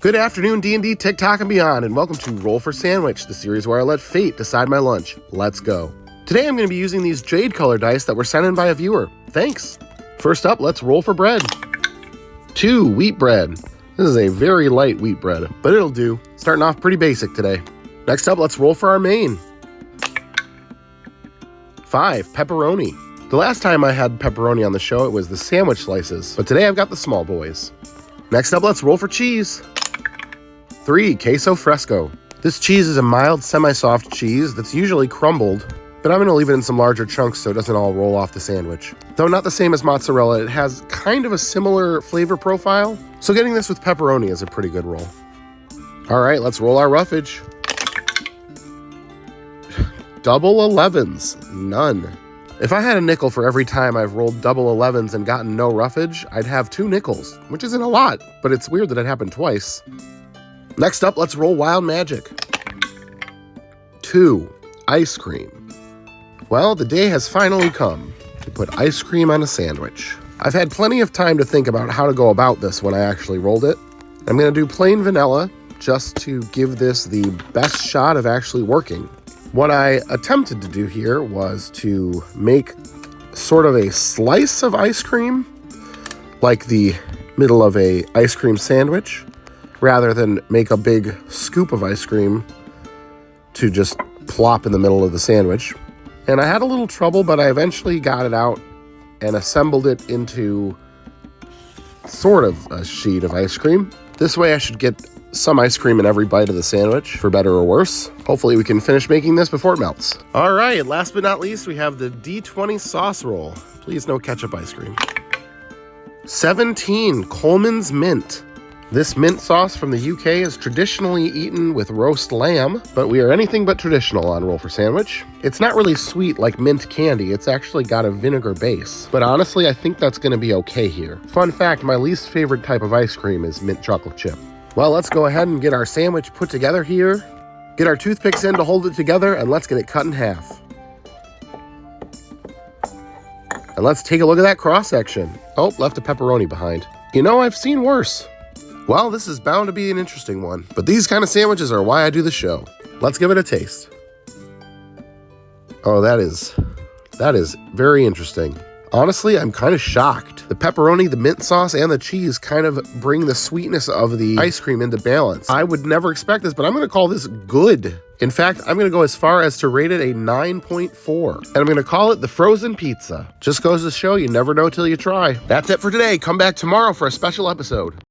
Good afternoon, D&D, TikTok, and beyond, and welcome to Roll for Sandwich, the series where I let fate decide my lunch. Let's go. Today I'm going to be using these jade color dice that were sent in by a viewer. Thanks. First up, let's roll for bread. 2 wheat bread. This is a very light wheat bread, but it'll do. Starting off pretty basic today. Next up, let's roll for our main. 5 pepperoni. The last time I had pepperoni on the show, it was the sandwich slices, but today I've got the small boys. Next up, let's roll for cheese. 3 queso fresco. This cheese is a mild, semi-soft cheese that's usually crumbled, but I'm going to leave it in some larger chunks so it doesn't all roll off the sandwich. Though not the same as mozzarella, it has kind of a similar flavor profile, so getting this with pepperoni is a pretty good roll. All right, let's roll our roughage. Double 11s, none. If I had a nickel for every time I've rolled double 11s and gotten no roughage, I'd have 2 nickels, which isn't a lot, but it's weird that it happened twice. Next up, let's roll wild magic. 2 ice cream. Well, the day has finally come to put ice cream on a sandwich. I've had plenty of time to think about how to go about this when I actually rolled it. I'm going to do plain vanilla just to give this the best shot of actually working. What I attempted to do here was to make sort of a slice of ice cream, like the middle of a ice cream sandwich, rather than make a big scoop of ice cream to just plop in the middle of the sandwich. And I had a little trouble, but I eventually got it out and assembled it into sort of a sheet of ice cream. This way I should get some ice cream in every bite of the sandwich, for better or worse. Hopefully we can finish making this before it melts. All right, last but not least, we have the D20 sauce roll. Please no ketchup ice cream. 17 Coleman's Mint. This mint sauce from the UK is traditionally eaten with roast lamb, but we are anything but traditional on Roll for Sandwich. It's not really sweet like mint candy, it's actually got a vinegar base. But honestly, I think that's gonna be okay here. Fun fact, my least favorite type of ice cream is mint chocolate chip. Well, let's go ahead and get our sandwich put together here. Get our toothpicks in to hold it together, and let's get it cut in half. And let's take a look at that cross-section. Oh, left a pepperoni behind. You know, I've seen worse. Well, this is bound to be an interesting one, but these kind of sandwiches are why I do the show. Let's give it a taste. Oh, that is very interesting. Honestly, I'm kind of shocked. The pepperoni, the mint sauce, and the cheese kind of bring the sweetness of the ice cream into balance. I would never expect this, but I'm going to call this good. In fact, I'm going to go as far as to rate it a 9.4. And I'm going to call it the frozen pizza. Just goes to show you never know till you try. That's it for today. Come back tomorrow for a special episode.